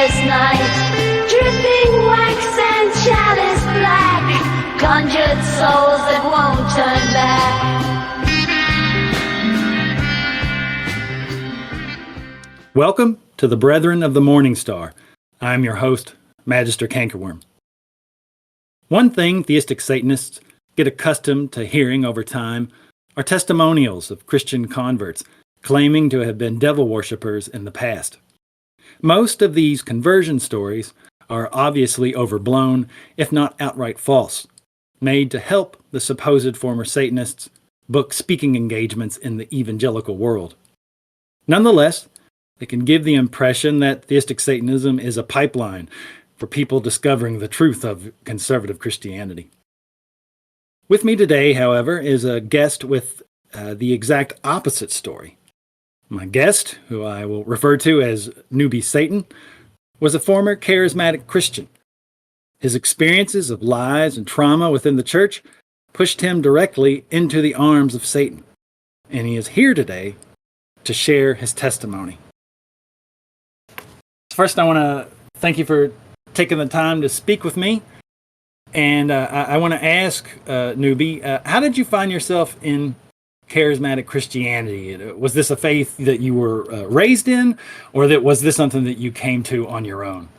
endless night, dripping wax and chalice black, conjured souls that won't turn back. Welcome to the Brethren of the Morning Star. I'm your host, Magister Cankerworm. One thing theistic Satanists get accustomed to hearing over time are testimonials of Christian converts claiming to have been devil worshippers in the past. Most of these conversion stories are obviously overblown, if not outright false, made to help the supposed former Satanists book speaking engagements in the evangelical world. Nonetheless, they can give the impression that theistic Satanism is a pipeline for people discovering the truth of conservative Christianity. With me today, however, is a guest with the exact opposite story. My guest, who I will refer to as Newbie Satan, was a former charismatic Christian. His experiences of lies and trauma within the church pushed him directly into the arms of Satan, and he is here today to share his testimony. First, I want to thank you for taking the time to speak with me, and I want to ask, Newbie, how did you find yourself in charismatic Christianity? Was this a faith that you were raised in, or was this something that you came to on your own?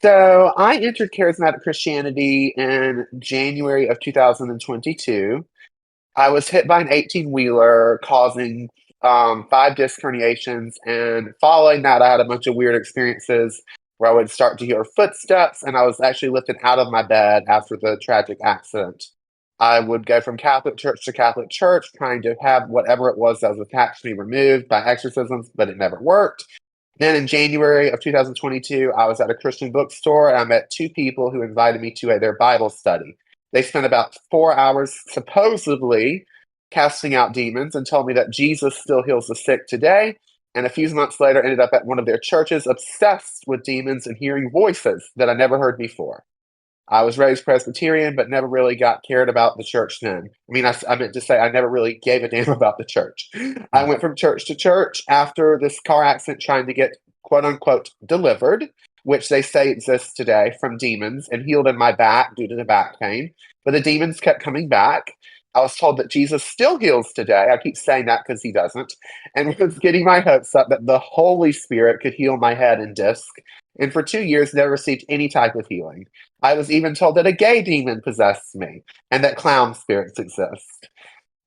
So I entered charismatic Christianity in January of 2022. I was hit by an 18-wheeler causing 5 disc herniations, and following that, I had a bunch of weird experiences where I would start to hear footsteps, and I was actually lifted out of my bed after the tragic accident. I would go from Catholic church to Catholic church, trying to have whatever it was that was attached to me removed by exorcisms, but it never worked. Then in January of 2022, I was at a Christian bookstore, and I met 2 people who invited me to their Bible study. They spent about 4 hours supposedly casting out demons and told me that Jesus still heals the sick today. And a few months later, ended up at one of their churches, obsessed with demons and hearing voices that I never heard before. I was raised Presbyterian, but never really cared about the church then. I meant to say I never really gave a damn about the church. I went from church to church after this car accident trying to get, quote unquote, delivered, which they say exists today, from demons, and healed in my back due to the back pain. But the demons kept coming back. I was told that Jesus still heals today. I keep saying that because he doesn't. And was getting my hopes up that the Holy Spirit could heal my head and disc. And for 2 years, never received any type of healing. I was even told that a gay demon possessed me and that clown spirits exist.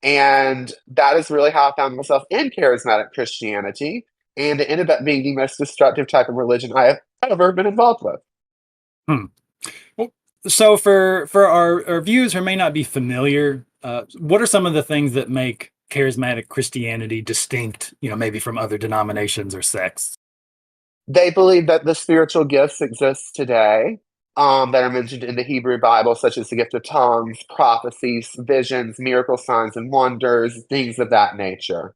And that is really how I found myself in charismatic Christianity. And it ended up being the most destructive type of religion I have ever been involved with. Well, so for our viewers who may not be familiar, what are some of the things that make charismatic Christianity distinct, maybe from other denominations or sects? They believe that the spiritual gifts exist today that are mentioned in the Hebrew Bible, such as the gift of tongues, prophecies, visions, miracle signs and wonders, things of that nature.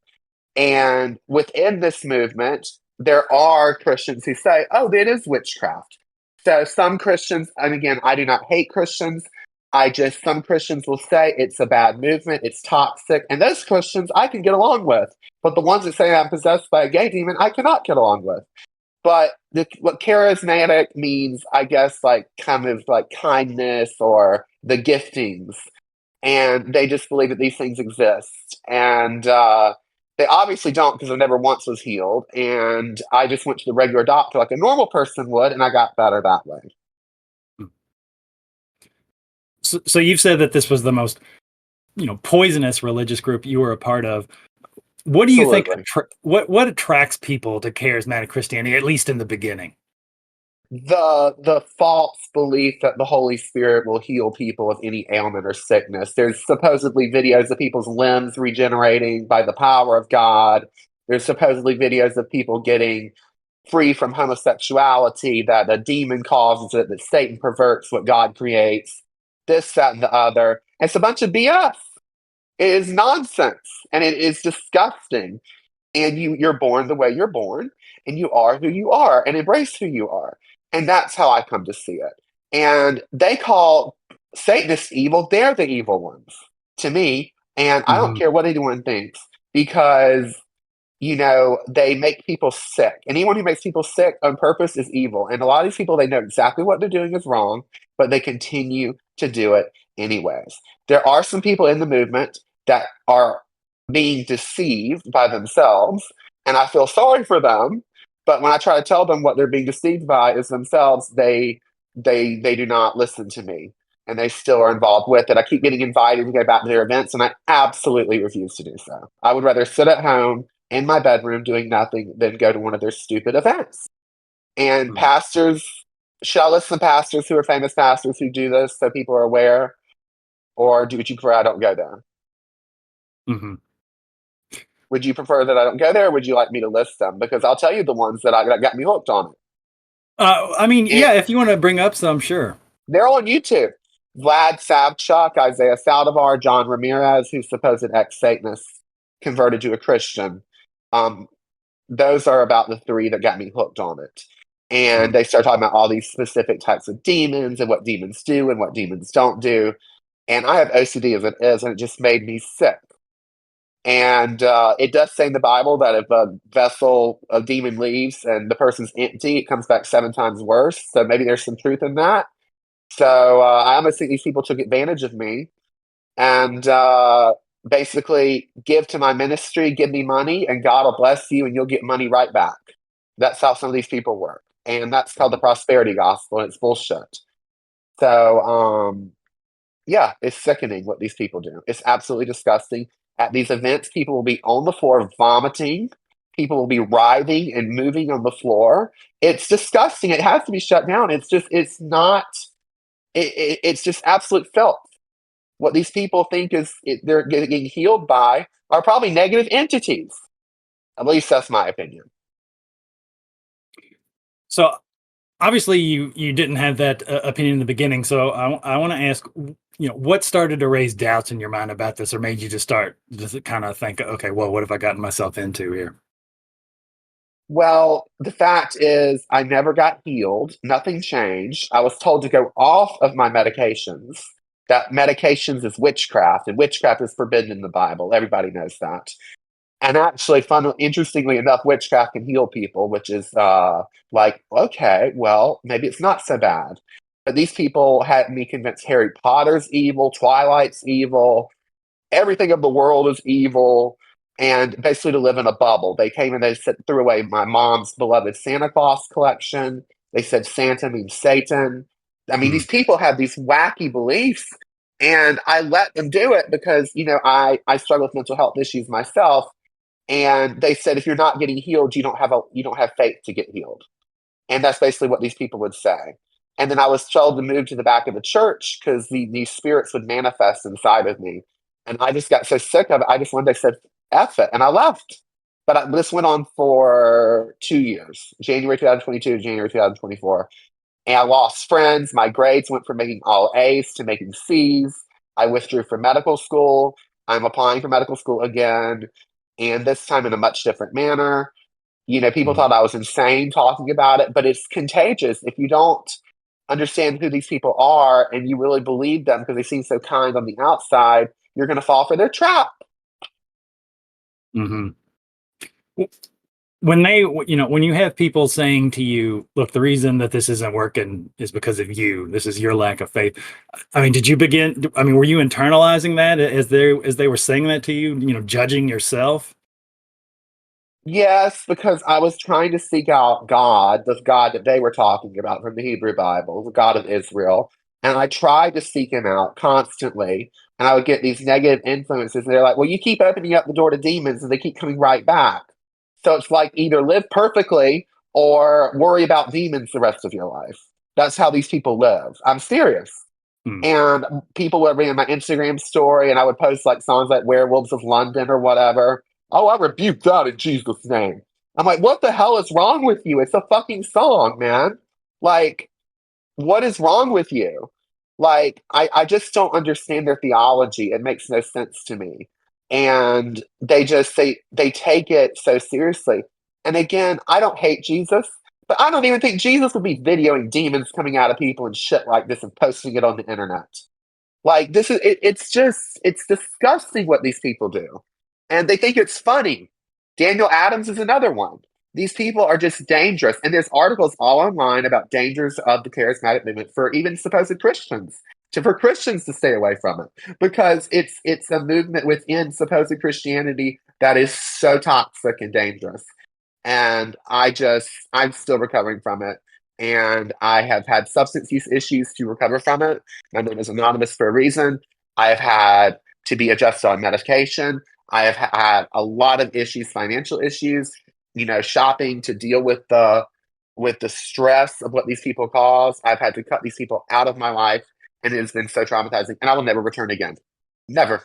And within this movement, there are Christians who say, oh, it is witchcraft. So some Christians, and again, I do not hate Christians, some Christians will say it's a bad movement, it's toxic, and those Christians I can get along with. But the ones that say I'm possessed by a gay demon, I cannot get along with. But what charismatic means, I guess, kind of like kindness or the giftings. And they just believe that these things exist. And they obviously don't, because I never once was healed. And I just went to the regular doctor like a normal person would, and I got better that way. So you've said that this was the most, poisonous religious group you were a part of. What do you think? What attracts people to charismatic Christianity, at least in the beginning? The false belief that the Holy Spirit will heal people of any ailment or sickness. There's supposedly videos of people's limbs regenerating by the power of God. There's supposedly videos of people getting free from homosexuality, that a demon causes it, that Satan perverts what God creates, this, that, and the other. It's a bunch of BS. It is nonsense, and it is disgusting. And you're born the way you're born, and you are who you are, and embrace who you are. And that's how I come to see it. And they call Satanists evil. They're the evil ones to me. And I don't care what anyone thinks, because they make people sick. Anyone who makes people sick on purpose is evil. And a lot of these people, they know exactly what they're doing is wrong, but they continue to do it anyways. There are some people in the movement that are being deceived by themselves, and I feel sorry for them. But when I try to tell them what they're being deceived by is themselves, they do not listen to me, and they still are involved with it. I keep getting invited to go back to their events, and I absolutely refuse to do so. I would rather sit at home in my bedroom doing nothing than go to one of their stupid events. And Mm. pastors, should I list some pastors who are famous pastors who do this so people are aware? Or would you prefer I don't go there? Hmm. Would you prefer that I don't go there, or would you like me to list them? Because I'll tell you the ones that got me hooked on it. I mean, And yeah, if you want to bring up some, sure. they're on YouTube. Vlad Savchuk, Isaiah Saldivar, John Ramirez, who's supposed ex-Satanist, converted to a Christian. Um, those are about the three that got me hooked on it. And Mm. they start talking about all these specific types of demons and what demons do and what demons don't do. And I have OCD as it is, and it just made me sick. And it does say in the Bible that if a vessel, a demon leaves and the person's empty, it comes back 7 times worse. So maybe there's some truth in that. So I almost think these people took advantage of me and basically give to my ministry, give me money, and God will bless you and you'll get money right back. That's how some of these people work. And that's called the prosperity gospel, and it's bullshit. So, yeah, it's sickening what these people do. It's absolutely disgusting. At these events, people will be on the floor vomiting. People will be writhing and moving on the floor. It's disgusting. It has to be shut down. It's not, it's just absolute filth. What these people think they're getting healed by are probably negative entities. At least that's my opinion. So obviously you didn't have that opinion in the beginning. So I want to ask, what started to raise doubts in your mind about this, or made you just kind of think, okay, well, what have I gotten myself into here? Well, the fact is, I never got healed. Nothing changed. I was told to go off of my medications. That medications is witchcraft, and witchcraft is forbidden in the Bible. Everybody knows that. And actually, interestingly enough, witchcraft can heal people, which is like, okay, well, maybe it's not so bad. But these people had me convinced Harry Potter's evil, Twilight's evil, everything of the world is evil, and basically to live in a bubble. They came and threw away my mom's beloved Santa Claus collection. They said Santa means Satan. I mean, Mm. these people have these wacky beliefs, and I let them do it because, I struggle with mental health issues myself. And they said, if you're not getting healed, you don't have faith to get healed. And that's basically what these people would say. And then I was told to move to the back of the church because these spirits would manifest inside of me. And I just got so sick of it. I just one day said, F it. And I left. But this went on for 2 years, January 2022 to January 2024. And I lost friends. My grades went from making all A's to making C's. I withdrew from medical school. I'm applying for medical school again, and this time in a much different manner. People Mm. thought I was insane talking about it, but it's contagious. If you don't understand who these people are and you really believe them because they seem so kind on the outside, you're going to fall for their trap. Hmm. When when you have people saying to you, look, the reason that this isn't working is because of you, this is your lack of faith. I mean, were you internalizing that as they were saying that to you, judging yourself? Yes, because I was trying to seek out God, the God that they were talking about from the Hebrew Bible, the God of Israel. And I tried to seek him out constantly. And I would get these negative influences. And they're like, well, you keep opening up the door to demons and they keep coming right back. So it's like either live perfectly or worry about demons the rest of your life. That's how these people live. I'm serious. Mm. And people would read my Instagram story, and I would post like songs like Werewolves of London or whatever. Oh, I rebuke that in Jesus' name. I'm like, what the hell is wrong with you? It's a fucking song, man. Like, what is wrong with you? Like, I just don't understand their theology. It makes no sense to me. And they take it so seriously. And again, I don't hate Jesus, but I don't even think Jesus would be videoing demons coming out of people and shit like this and posting it on the internet. Like this is it's disgusting what these people do. And they think it's funny. Daniel Adams is another one. These people are just dangerous. And there's articles all online about dangers of the charismatic movement for even supposed Christians, for Christians to stay away from it, because it's a movement within supposed Christianity that is so toxic and dangerous. And I'm still recovering from it. And I have had substance use issues to recover from it. My name is anonymous for a reason. I have had to be adjusted on medication. I have had a lot of issues, financial issues, shopping to deal with the stress of what these people cause. I've had to cut these people out of my life, and it has been so traumatizing, and I will never return again. Never.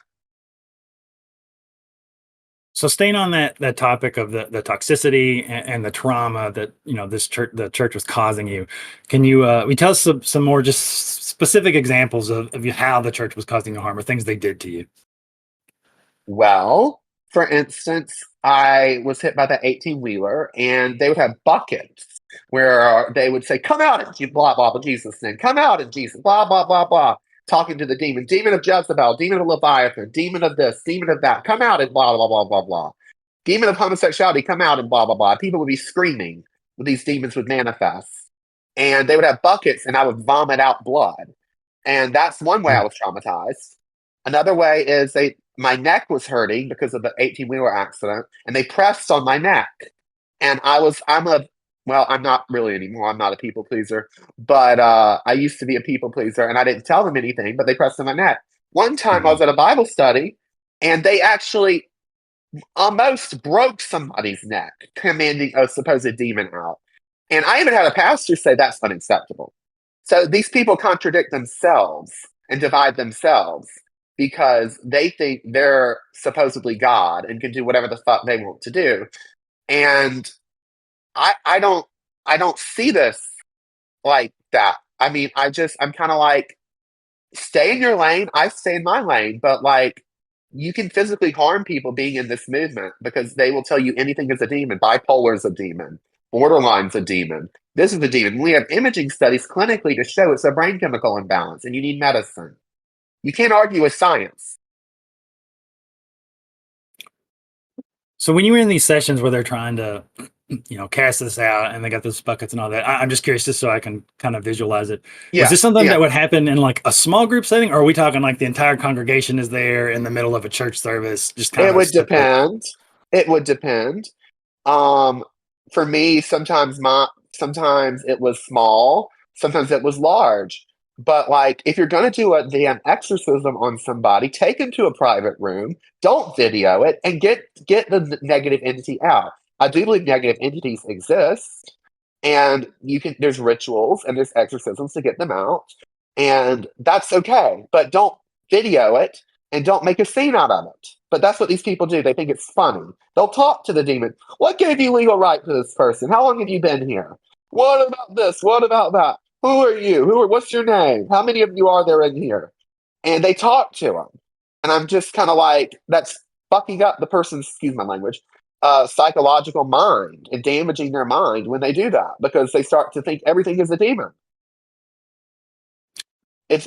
So staying on that topic of the toxicity and the trauma that the church was causing you, can you tell us some more just specific examples of how the church was causing you harm or things they did to you? Well, for instance, I was hit by that 18-wheeler, and they would have buckets where they would say, "Come out in blah, blah, blah, Jesus' name. Come out in Jesus, blah, blah, blah, blah." Talking to the demon of Jezebel, demon of Leviathan, demon of this, demon of that. Come out in blah, blah, blah, blah, blah. Demon of homosexuality, come out in blah, blah, blah. People would be screaming when these demons would manifest. And they would have buckets, and I would vomit out blood. And that's one way I was traumatized. Another way is my neck was hurting because of the 18-wheeler accident, and they pressed on my neck. And I'm not really anymore. I'm not a people pleaser, but I used to be a people pleaser, and I didn't tell them anything, but they pressed on my neck. One time I was at a Bible study, and they actually almost broke somebody's neck, commanding a supposed demon out. And I even had a pastor say that's unacceptable. So these people contradict themselves and divide themselves because they think they're supposedly God and can do whatever the fuck they want to do. And I don't see this like that. I mean, I'm kind of like, stay in your lane. I stay in my lane, but like, you can physically harm people being in this movement because they will tell you anything is a demon. Bipolar is a demon. Borderline's a demon. This is a demon. We have imaging studies clinically to show it's a brain chemical imbalance, and you need medicine. You can't argue with science. So when you were in these sessions where they're trying to, cast this out and they got those buckets and all that, I'm just curious just so I can kind of visualize it. Was Yeah, this something yeah. that would happen in like a small group setting, or are we talking like the entire congregation is there in the middle of a church service, just kind It of would separate? depend. It would depend. Um, for me, sometimes it was small, sometimes it was large. But like, if you're gonna do a damn exorcism on somebody, take them to a private room, don't video it, and get the negative entity out. I do believe negative entities exist, and there's rituals and there's exorcisms to get them out, and that's okay. But don't video it and don't make a scene out of it. But that's what these people do. They think it's funny. They'll talk to the demon. What gave you legal right to this person? How long have you been here? What about this? What about that? Who are you? What's your name? How many of you are there in here? And they talk to them. And I'm just kind of like, that's fucking up the person's, excuse my language, psychological mind and damaging their mind when they do that because they start to think everything is a demon. It's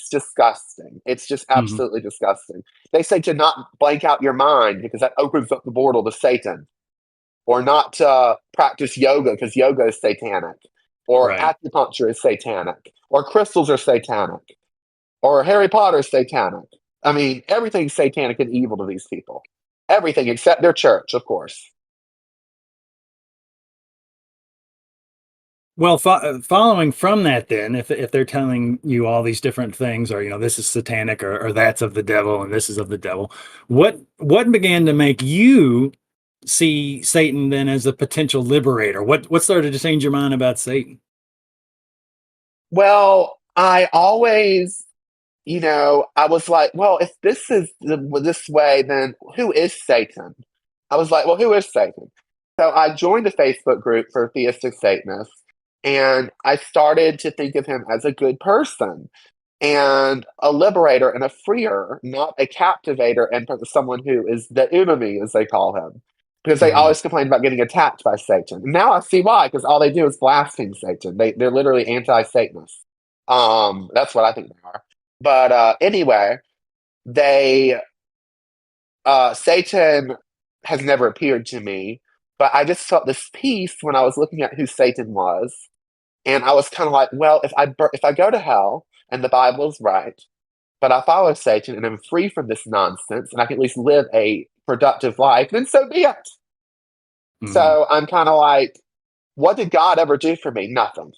disgusting. It's just Mhm. absolutely disgusting. They say to not blank out your mind because that opens up the portal to Satan, or not to practice yoga because yoga is satanic, or Right. acupuncture is satanic, or crystals are satanic, or Harry Potter is satanic. I mean, everything's satanic and evil to these people. Everything except their church, of course. Well, following from that, then, if they're telling you all these different things, or this is satanic, or that's of the devil, and this is of the devil, what began to make you see Satan then as a potential liberator? What started to change your mind about Satan? Well, I always, I was like, well, if this is this way, then who is Satan? I was like, well, who is Satan? So I joined a Facebook group for Theistic Satanists, and I started to think of him as a good person and a liberator and a freer, not a captivator and someone who is the enemy, as they call him. Because they Mhm. always complain about getting attacked by Satan. And now I see why, because all they do is blaspheme Satan. They're literally anti-Satanists. That's what I think they are. But anyway, they Satan has never appeared to me. But I just felt this peace when I was looking at who Satan was, and I was kind of like, well, if I go to hell and the Bible is right, but I follow Satan and I'm free from this nonsense, and I can at least live a productive life, then so be it. Hmm. So I'm kind of like, what did God ever do for me? Nothing.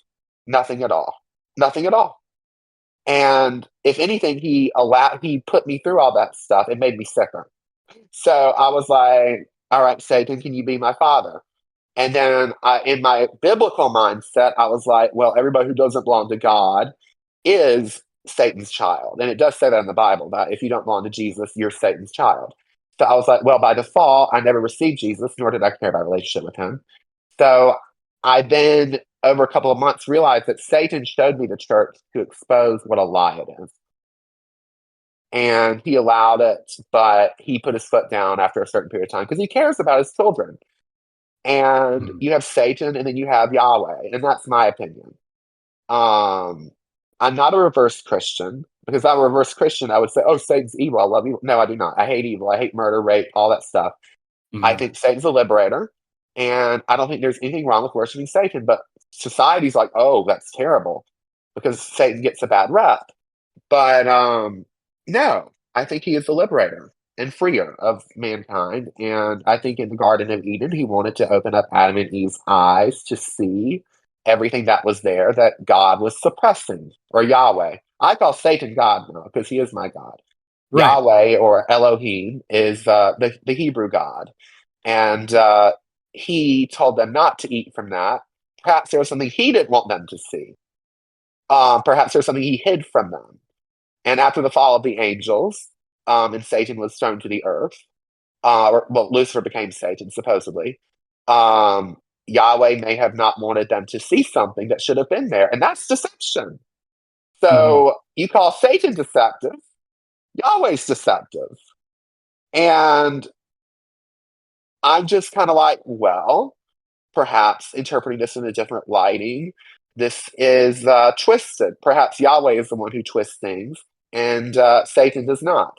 Nothing at all. Nothing at all. And if anything, he put me through all that stuff. It made me sicker. So I was like, all right, Satan, can you be my father? And then in my biblical mindset, I was like, well, everybody who doesn't belong to God is Satan's child. And it does say that in the Bible, that if you don't belong to Jesus, you're Satan's child. So I was like, well, by default, I never received Jesus, nor did I care about a relationship with him. So I then, over a couple of months, realized that Satan showed me the church to expose what a lie it is. And he allowed it, but he put his foot down after a certain period of time because he cares about his children. And Hmm. you have Satan and then you have Yahweh. And that's my opinion. Um, I'm not a reverse Christian because if I'm a reverse Christian, I would say, oh, Satan's evil. I love evil. No, I do not. I hate evil. I hate murder, rape, all that stuff. I Hmm. think Satan's a liberator. And I don't think there's anything wrong with worshiping Satan. But society's like, oh, that's terrible because Satan gets a bad rep. But no, I think he is the liberator and freer of mankind. And I think in the Garden of Eden, he wanted to open up Adam and Eve's eyes to see everything that was there that God was suppressing, or Yahweh. I call Satan God now because he is my God. Right. Yahweh, or Elohim, is the Hebrew God. And he told them not to eat from that. Perhaps there was something he didn't want them to see. Perhaps there was something he hid from them. And after the fall of the angels, and Satan was thrown to the earth, well, Lucifer became Satan, supposedly. Yahweh may have not wanted them to see something that should have been there, and that's deception. Hmm. So you call Satan deceptive, Yahweh's deceptive. And I'm just kind of like, well, perhaps interpreting this in a different lighting, this is twisted. Perhaps Yahweh is the one who twists things, and Satan does not.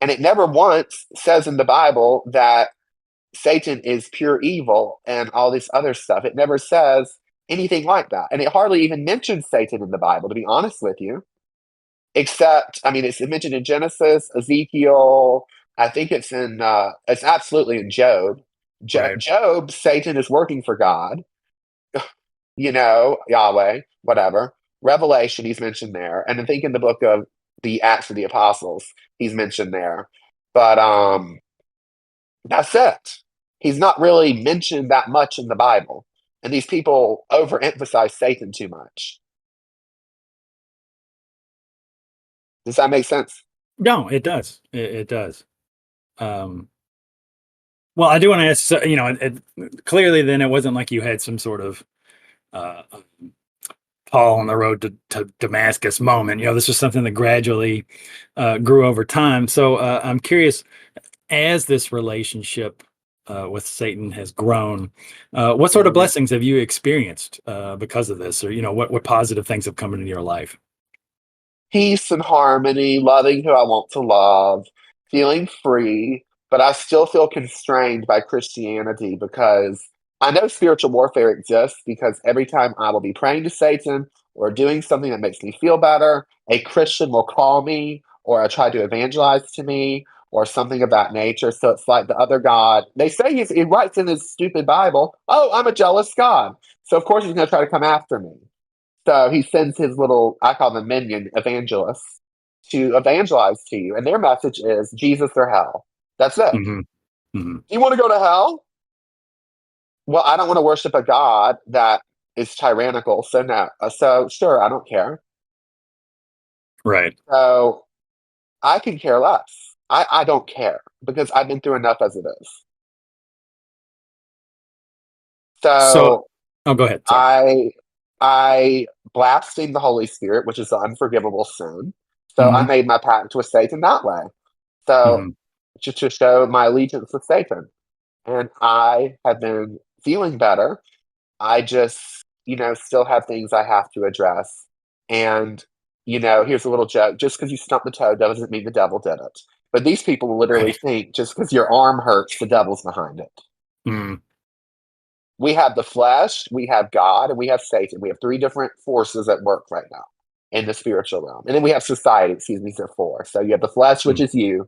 And it never once says in the Bible that Satan is pure evil and all this other stuff. It never says anything like that. And it hardly even mentions Satan in the Bible, to be honest with you. Except, I mean, it's mentioned in Genesis, Ezekiel. I think it's absolutely in Job. Right. Job, Satan is working for God, Yahweh, whatever. Revelation, he's mentioned there. And I think in the book of the Acts of the Apostles, he's mentioned there. But that's it. He's not really mentioned that much in the Bible. And these people overemphasize Satan too much. Does that make sense? No, it does. It does. Um, well, I do want to ask, so, clearly then it wasn't like you had some sort of uh, Paul on the road to Damascus moment. This was something that gradually grew over time. So I'm curious, as this relationship with Satan has grown, what sort of Mhm. blessings have you experienced because of this, or what positive things have come into your life? Peace and harmony, loving who I want to love, feeling free, but I still feel constrained by Christianity because I know spiritual warfare exists because every time I will be praying to Satan or doing something that makes me feel better, a Christian will call me or try to evangelize to me or something of that nature. So it's like the other God. They say he writes in his stupid Bible, oh, I'm a jealous God. So of course he's going to try to come after me. So he sends his little, I call them minion evangelists, to evangelize to you. And their message is Jesus or hell. That's it. Hmm. Hmm. You want to go to hell? Well, I don't want to worship a God that is tyrannical. So no. So sure, I don't care. Right. So I can care less. I don't care because I've been through enough as it is. So, So oh, go ahead. Sorry. I I blaspheme the Holy Spirit, which is the unforgivable sin. So I Hmm. made my pact with Satan that way. So Hmm. to show my allegiance with Satan. And I have been feeling better. I just, still have things I have to address. And, here's a little joke. Just because you stumped the toad doesn't mean the devil did it. But these people literally think just because your arm hurts, the devil's behind it. Mm. We have the flesh, we have God, and we have Satan. We have three different forces at work right now in the spiritual realm. And then we have society, excuse me, so four. So you have the flesh, which is you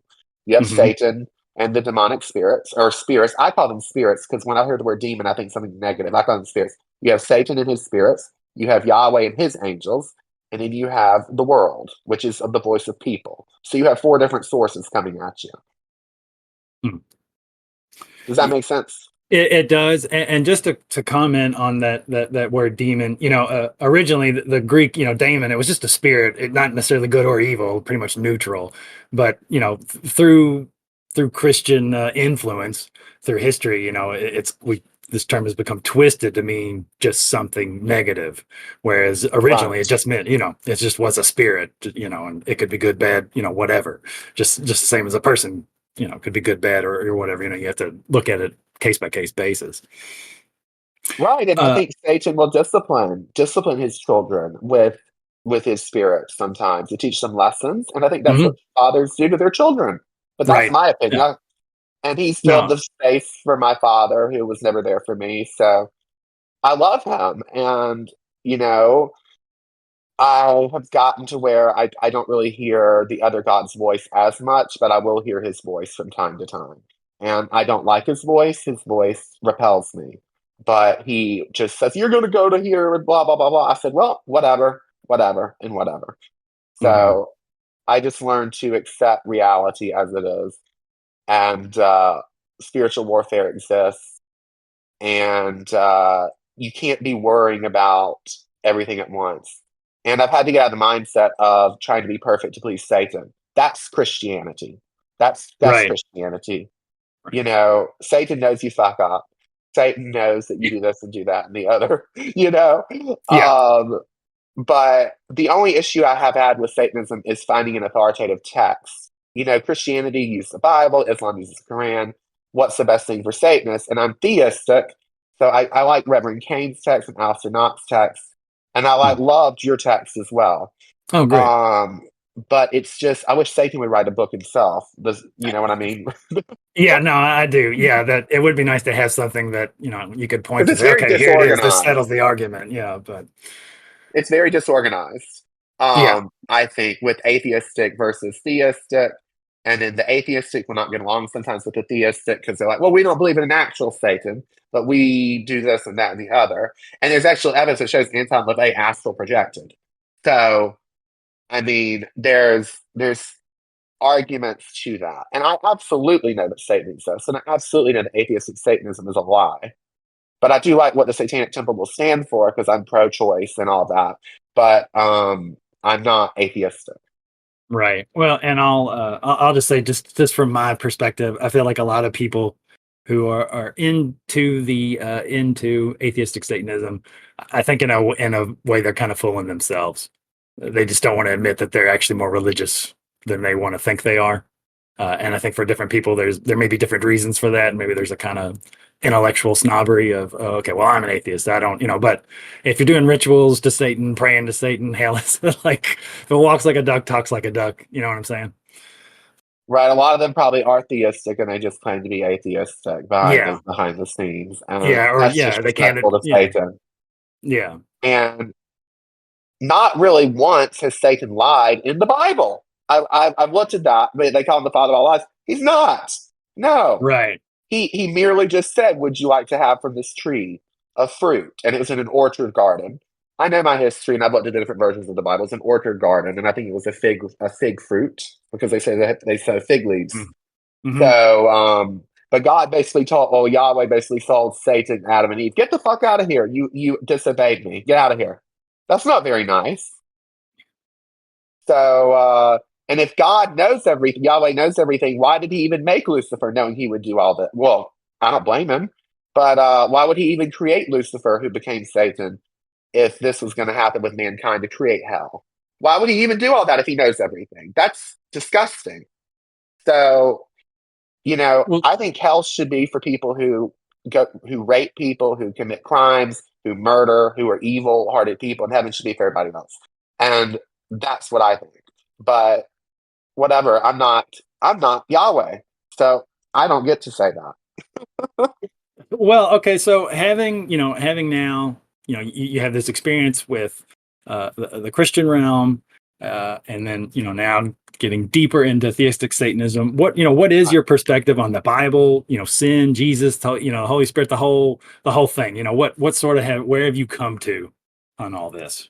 have Mm-hmm. Satan and the demonic spirits, or spirits. I call them spirits because when I hear the word demon, I think something negative. I call them spirits. You have Satan and his spirits, you have Yahweh and his angels, and then you have the world, which is the voice of people. So you have four different sources coming at you. Mm. Does that make sense? It does, and just to comment on that word demon, originally the Greek, daemon, it was just a spirit, not necessarily good or evil, pretty much neutral. But through Christian influence, through history, this term has become twisted to mean just something negative, whereas originally Right. it just meant it just was a spirit, and it could be good, bad, whatever, just the same as a person, could be good, bad, or whatever. You have to look at it case by case basis. Right, and I think Satan will discipline his children with his spirit sometimes to teach them lessons, and I think that's Mhm. what fathers do to their children. But that's Right. my Yeah. opinion. And he's filled No. the space for my father, who was never there for me. So I love him, and you know, I have gotten to where I don't really hear the other God's voice as much, but I will hear his voice from time to time. And I don't like his voice. His voice repels me. But he just says, "You're going to go to here," and blah, blah, blah, blah. I said, "Well, whatever, whatever, and whatever." Mhm. So I just learned to accept reality as it is. And spiritual warfare exists. And you can't be worrying about everything at once. And I've had to get out of the mindset of trying to be perfect to please Satan. That's Christianity. That's Right. Christianity. Right. Satan knows you fuck up. Satan knows that you do this and do that and the other. You know, Yeah. um, but the only issue I have had with Satanism is finding an authoritative text. Christianity uses the Bible, Islam uses the Quran. What's the best thing for Satanists? And I'm theistic, so I like Reverend Kane's text and Alistair Knott's text, and Mm. loved your text as well. Oh, great. Um, but it's just I wish Satan would write a book himself. You know what I mean? Yeah, no, I do. Yeah, that it would be nice to have something that, you could point Because to, it's say, very okay, here it is. This settles disorganized. the argument. Yeah, but It's very disorganized. yeah. I think with atheistic versus theistic, and then the atheistic will not get along sometimes with the theistic because they're like, well, we don't believe in an actual Satan, but we do this and that and the other. And there's actual evidence that shows Anton LaVey astral projected. So, I mean, there's arguments to that, and I absolutely know that Satan exists, and I absolutely know that atheistic Satanism is a lie. But I do like what the Satanic Temple will stand for because I'm pro-choice and all that. But I'm not atheistic. Right. Well, and I'll just say, just from my perspective, I feel like a lot of people who are into atheistic Satanism, I think in a way they're kind of fooling themselves. They just don't want to admit that they're actually more religious than they want to think they are. And I think for different people, there may be different reasons for that. Maybe there's a kind of intellectual snobbery of, oh, okay, well, I'm an atheist. I don't, but if you're doing rituals to Satan, praying to Satan, hell, it's like, if it walks like a duck, talks like a duck. You know what I'm saying? Right? A lot of them probably are theistic and they just claim to be atheistic Yeah. behind the scenes. And Yeah. Or that's yeah, they can't. disrespectful to Yeah. Satan. Yeah. And not really once has Satan lied in the Bible. I've looked at that. I mean, they call him the father of all lies. He's not. No. Right. He merely just said, "Would you like to have from this tree of fruit?" And it was in an orchard garden. I know my history, and I've looked at the different versions of the Bible. It's an orchard garden, and I think it was a fig fruit because they say that they sow fig leaves. Mm-hmm. So, but God basically told, well, Yahweh basically told Satan, Adam, and Eve, "Get the fuck out of here! You disobeyed me. Get out of here." That's not very nice. So, and if God knows everything, Yahweh knows everything, why did he even make Lucifer knowing he would do all that? Well, I don't blame him. But why would he even create Lucifer, who became Satan, if this was going to happen with mankind to create hell? Why would he even do all that if he knows everything? That's disgusting. So, Well, I think hell should be for people who rape people, who commit crimes, who murder, who are evil-hearted people, and heaven should be for everybody else. And that's what I think. But whatever, I'm not I'm not Yahweh. So I don't get to say that. Well, okay, so having now, you have this experience with the Christian realm, and then now getting deeper into theistic Satanism. What is your perspective on the Bible? Sin, Jesus, Holy Spirit, the whole thing. What sort of where have you come to on all this?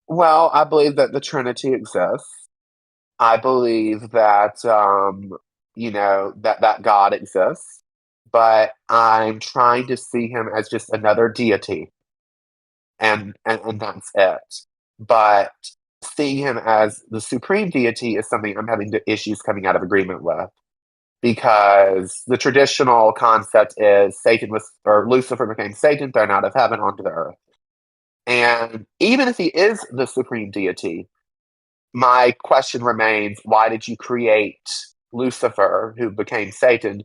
Well, I believe that the Trinity exists. I believe that that God exists, but I'm trying to see him as just another deity, and that's it. But seeing him as the supreme deity is something I'm having issues coming out of agreement with, because the traditional concept is Satan was, or Lucifer became Satan, thrown out of heaven onto the earth. And even if he is the supreme deity, my question remains, why did you create Lucifer, who became Satan,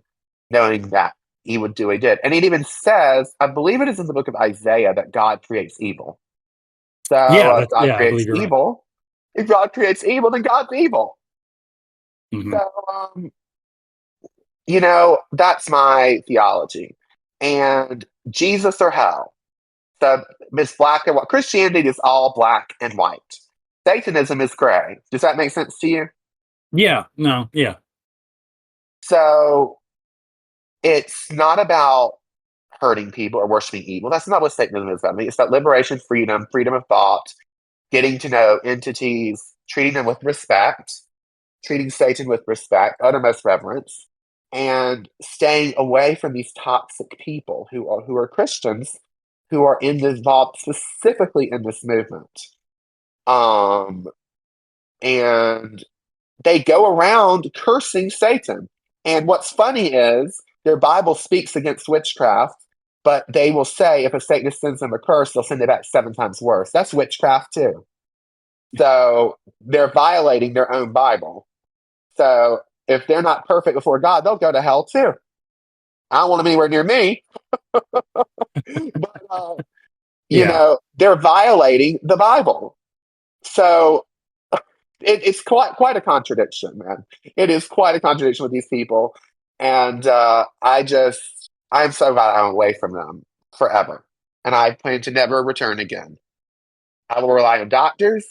knowing that he would do what he did? And it even says, I believe it is in the book of Isaiah, that God creates evil. So if God I creates believe you're right. evil, if God creates evil, then God's evil. Hmm. So, that's my theology. And Jesus or hell. So it's black and white. Christianity is all black and white. Satanism is gray. Does that make sense to you? Yeah, no, yeah. So it's not about hurting people or worshiping evil. That's not what Satanism is about. I mean, it's about liberation, freedom of thought, getting to know entities, treating them with respect, treating Satan with respect, uttermost reverence, and staying away from these toxic people who are Christians, who are involved specifically in this movement. Um, and they go around cursing Satan. And what's funny is their Bible speaks against witchcraft, but they will say if a Satanist sends them a curse, they'll send it back 7 times worse. That's witchcraft too. So they're violating their own Bible. So if they're not perfect before God, they'll go to hell too. I don't want them anywhere near me. But Yeah. they're violating the Bible. So it's quite a contradiction, man. It is quite a contradiction with these people, and I'm so glad I'm away from them forever, and I plan to never return again. I will rely on doctors.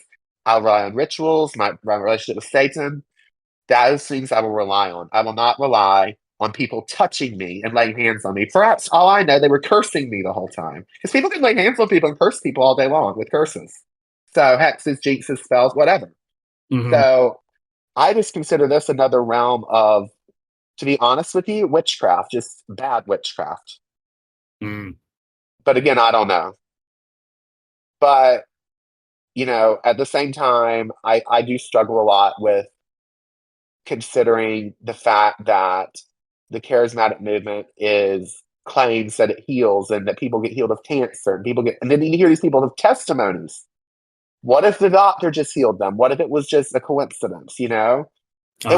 I'll rely on rituals. My relationship with Satan. Those things I will rely on. I will not rely on people touching me and laying hands on me. Perhaps all I know, they were cursing me the whole time, because people can lay hands on people and curse people all day long with curses. So hexes, jinxes, spells, whatever. Hmm. So I just consider this another realm of, to be honest with you, witchcraft, just bad witchcraft. Mm. But again, I don't know. But, at the same time, I do struggle a lot with considering the fact that the charismatic movement is claims that it heals and that people get healed of cancer and then you hear these people with testimonies. What if the doctor just healed them? What if it was just a coincidence? It Uh-huh.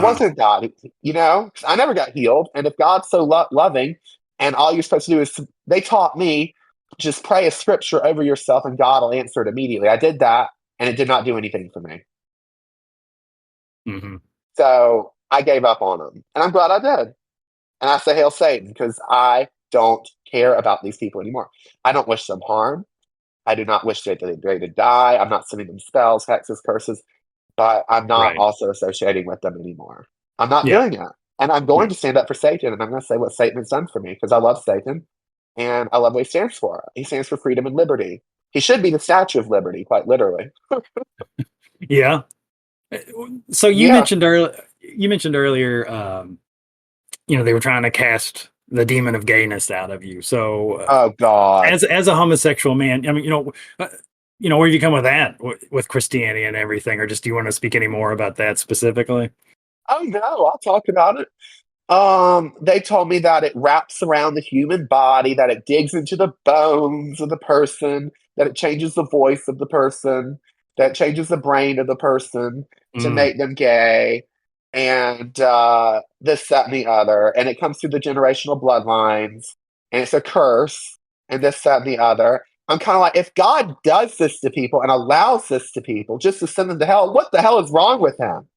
wasn't God, 'cause I never got healed. And if God's so loving, and all you're supposed to do is, they taught me, just pray a scripture over yourself and God will answer it immediately. I did that and it did not do anything for me. Hmm. So I gave up on them. And I'm glad I did. And I say, Hail Satan, because I don't care about these people anymore. I don't wish them harm. I do not wish they to die. I'm not sending them spells, hexes, curses, but I'm not Right. also associating with them anymore. I'm not Yeah. doing it. And I'm going Yeah. to stand up for Satan, and I'm going to say what Satan has done for me, because I love Satan and I love what he stands for. He stands for freedom and liberty. He should be the Statue of Liberty, quite literally. Yeah. So Yeah. you mentioned earlier, they were trying to cast the demon of gayness out of you. So, Oh, God. as a homosexual man, I mean, where do you come with that with Christianity and everything, or just do you want to speak any more about that specifically? Oh, no, I'll talk about it. They told me that it wraps around the human body, that it digs into the bones of the person, that it changes the voice of the person, that it changes the brain of the person to Mm. make them gay, and this, that, and the other. And it comes through the generational bloodlines, and it's a curse, and this, that, and the other. I'm kind of like, if God does this to people and allows this to people just to send them to hell, what the hell is wrong with him?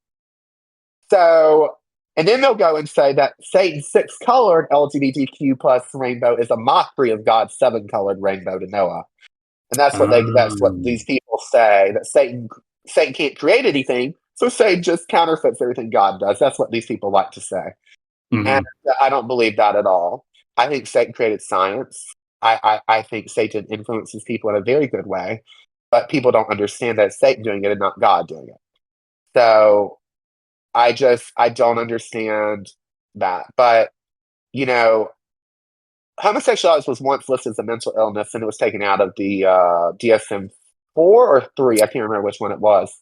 So And then they'll go and say that Satan's 6-colored LGBTQ plus rainbow is a mockery of God's 7-colored rainbow to Noah. And that's what these people say, that Satan can't create anything, so Satan just counterfeits everything God does. That's what these people like to say. And I don't believe that at all. I think Satan created science. I think Satan influences people in a very good way, but people don't understand that it's Satan doing it and not God doing it. So I don't understand that. But, you know, homosexuality was once listed as a mental illness, and it was taken out of the DSM-4 or 3. I can't remember which one it was.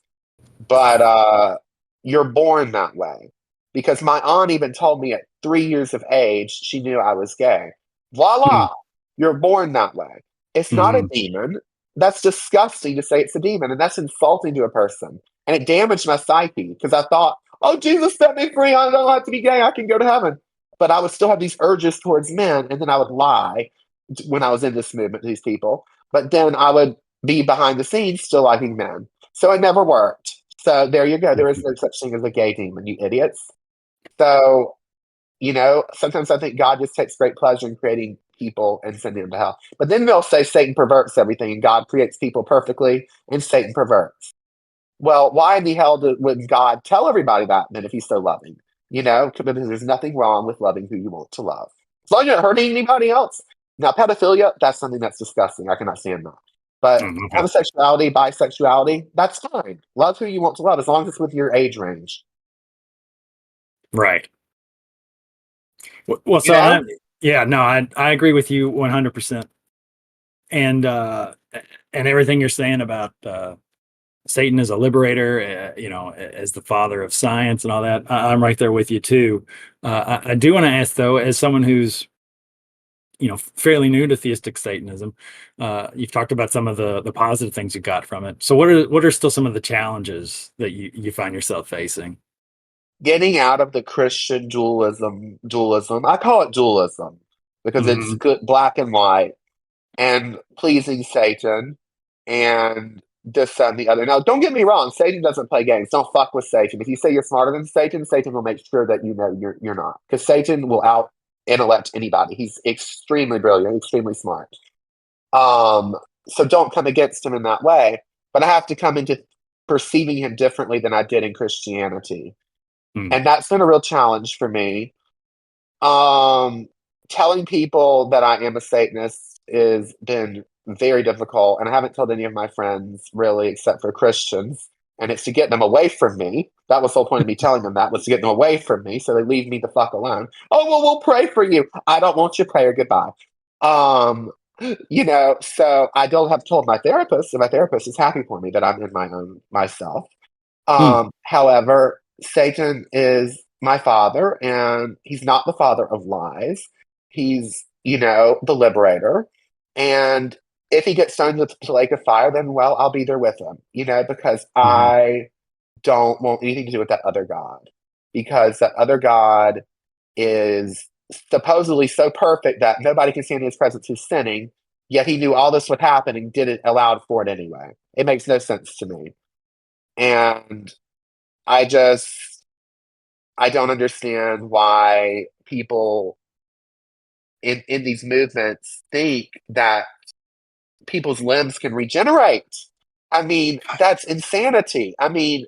But you're born that way. Because my aunt even told me at 3 years of age, she knew I was gay. Voila! You're born that way. It's not a demon. That's disgusting to say it's a demon, and that's insulting to a person. And it damaged my psyche because I thought, oh, Jesus set me free. I don't have to be gay. I can go to heaven. But I would still have these urges towards men, and then I would lie when I was in this movement to these people. But then I would be behind the scenes still liking men. So it never worked. So there you go. There is no such thing as a gay demon, you idiots. So, you know, sometimes I think God just takes great pleasure in creating people and sending them to hell. But then they'll say Satan perverts everything and God creates people perfectly and Satan perverts. Well, why in the hell would God tell everybody that then if he's so loving? You know, because there's nothing wrong with loving who you want to love. As long as you're not hurting anybody else. Now, pedophilia, that's something that's disgusting. I cannot stand that. But homosexuality, bisexuality, that's fine. Love who you want to love as long as it's with your age range. Right. Well, so I agree with you 100%. And everything you're saying about Satan as a liberator, you know, as the father of science and all that, I'm right there with you too. I do want to ask though, as someone who's, you know, fairly new to theistic Satanism, you've talked about some of the positive things you got from it. So what are still some of the challenges that you find yourself facing? Getting out of the Christian dualism. I call it dualism because it's good, black and white, and pleasing Satan, and this and the other. Now, don't get me wrong. Satan doesn't play games. Don't fuck with Satan. If you say you're smarter than Satan, Satan will make sure that you know you're not, because Satan will out intellect anybody. He's extremely brilliant, extremely smart. So don't come against him in that way. But I have to come into perceiving him differently than I did in Christianity. And that's been a real challenge for me. Telling people that I am a Satanist has been very difficult, and I haven't told any of my friends really, except for Christians. And it's to get them away from me. That was the whole point of me telling them that, was to get them away from me, so they leave me the fuck alone. Oh, well, we'll pray for you. I don't want your prayer. Goodbye. You know, so I don't have told my therapist, and my therapist is happy for me that I'm in my own myself. However, Satan is my father, and he's not the father of lies. He's, you know, the liberator. And if he gets thrown into the lake of fire, then, well, I'll be there with him, you know, because I don't want anything to do with that other God. Because that other God is supposedly so perfect that nobody can stand in his presence who's sinning, yet he knew all this would happen and didn't allow for it anyway. It makes no sense to me. And I don't understand why people in these movements think that people's limbs can regenerate. I mean, that's insanity. I mean,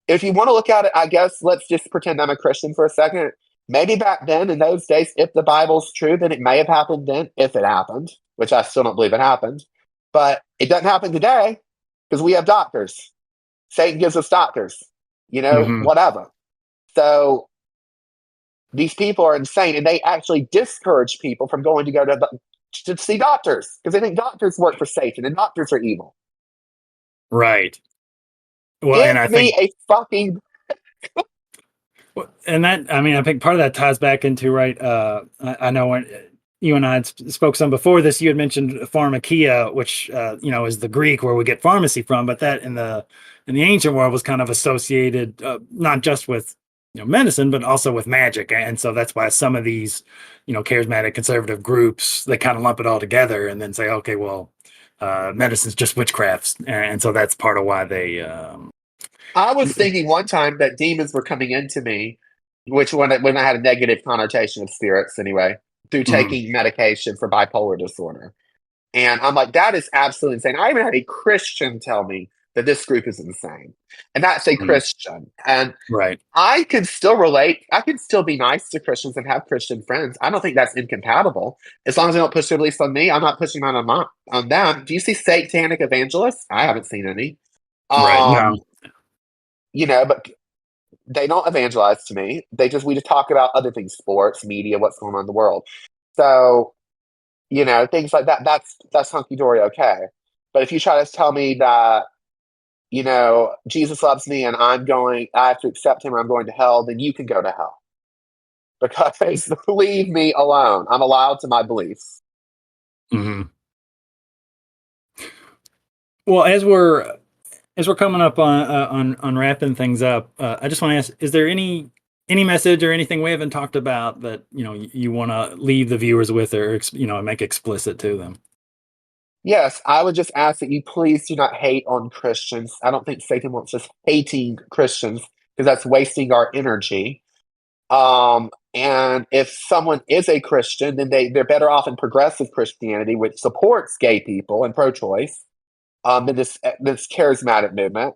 if you want to look at it, I guess let's just pretend I'm a Christian for a second. Maybe back then, in those days, if the Bible's true, then it may have happened then, if it happened, which I still don't believe it happened. But it doesn't happen today because we have doctors. Satan gives us doctors, you know, whatever. So these people are insane, and they actually discourage people from going to see doctors because they think doctors work for Satan and doctors are evil. Right. Well, Give and I me think a fucking. and that, I mean, I think part of that ties back into, right, I know when you and I had spoke some before this, you had mentioned pharmakia, which you know, is the Greek where we get pharmacy from, but that in the ancient world was kind of associated not just with, you know, medicine, but also with magic. And so that's why some of these, you know, charismatic conservative groups, they kind of lump it all together and then say, okay, well, medicine's just witchcrafts, and so that's part of why they I was thinking one time that demons were coming into me which when I had a negative connotation of spirits anyway, through taking medication for bipolar disorder. And I'm like, that is absolutely insane. I even had a Christian tell me that this group is insane. And that's a Mhm. Christian. And Right. I can still relate. I can still be nice to Christians and have Christian friends. I don't think that's incompatible. As long as they don't push their beliefs on me, I'm not pushing mine on them. Do you see satanic evangelists? I haven't seen any. Right. No. Um, but they don't evangelize to me. We just talk about other things, sports, media, what's going on in the world. So, things like that, that's hunky dory okay. But if you try to tell me that, Jesus loves me and I have to accept him or I'm going to hell, then you can go to hell. Because leave me alone. I'm allowed to my beliefs. hmm Well, as we're coming up on wrapping things up, I just want to ask: is there any message or anything we haven't talked about that you want to leave the viewers with, or make explicit to them? Yes, I would just ask that you please do not hate on Christians. I don't think Satan wants us hating Christians because that's wasting our energy. And if someone is a Christian, then they're better off in progressive Christianity, which supports gay people and pro-choice, than this charismatic movement.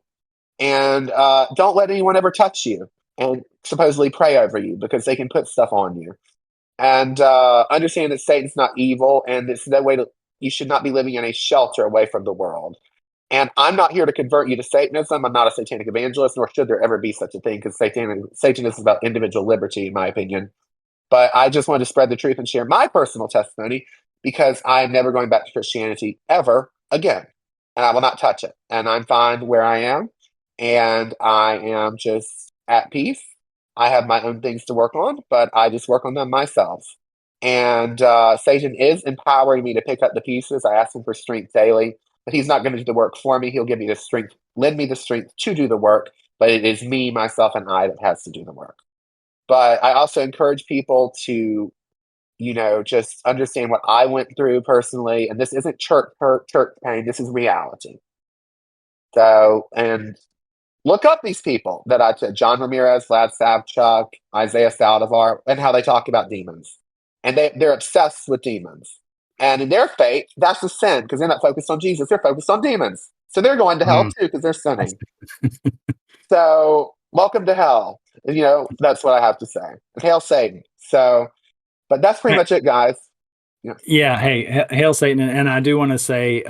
And don't let anyone ever touch you and supposedly pray over you because they can put stuff on you. And understand that Satan's not evil, and it's no way you should not be living in a shelter away from the world. And I'm not here to convert you to Satanism. I'm not a satanic evangelist, nor should there ever be such a thing, because Satanism is about individual liberty, in my opinion. But I just wanted to spread the truth and share my personal testimony because I am never going back to Christianity ever again. And I will not touch it. And I'm fine where I am. And I am just at peace. I have my own things to work on, but I just work on them myself. And Satan is empowering me to pick up the pieces. I ask him for strength daily, but he's not going to do the work for me. He'll give me the strength, lend me the strength to do the work, but it is me, myself, and I that has to do the work. But I also encourage people to, just understand what I went through personally. And this isn't church hurt, church pain. This is reality. So, and look up these people that I said, John Ramirez, Vlad Savchuk, Isaiah Saldivar, and how they talk about demons. And they're obsessed with demons. And in their faith, that's a sin because they're not focused on Jesus. They're focused on demons. So they're going to hell too because they're sinning. So welcome to hell. That's what I have to say. Hail Satan. So, but that's pretty much it, guys. Yeah. Hey, hail Satan. And I do want to say,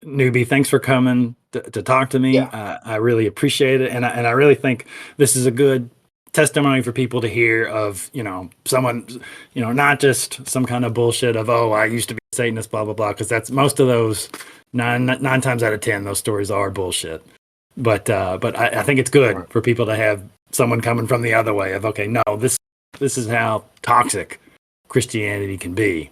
newbie, thanks for coming to talk to me. Yeah. I really appreciate it. And I really think this is a good testimony for people to hear of, someone, not just some kind of bullshit of, oh, I used to be a Satanist, blah, blah, blah. Cause that's most of those nine times out of 10, those stories are bullshit. But I think it's good for people to have someone coming from the other way of, okay, no, this is how toxic Christianity can be.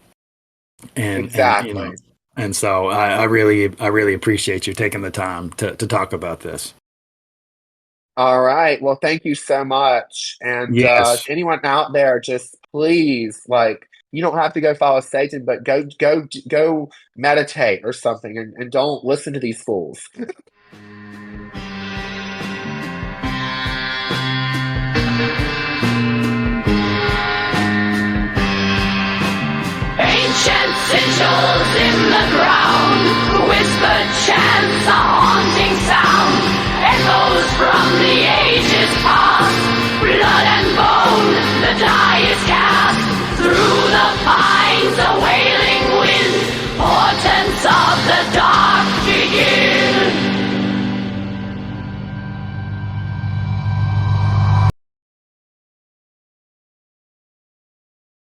And, Exactly. and so I really appreciate you taking the time to talk about this. All right. Well, thank you so much. And Yes. anyone out there, just please, you don't have to go follow Satan, but go meditate or something, and don't listen to these fools. Ancient sigils in the ground.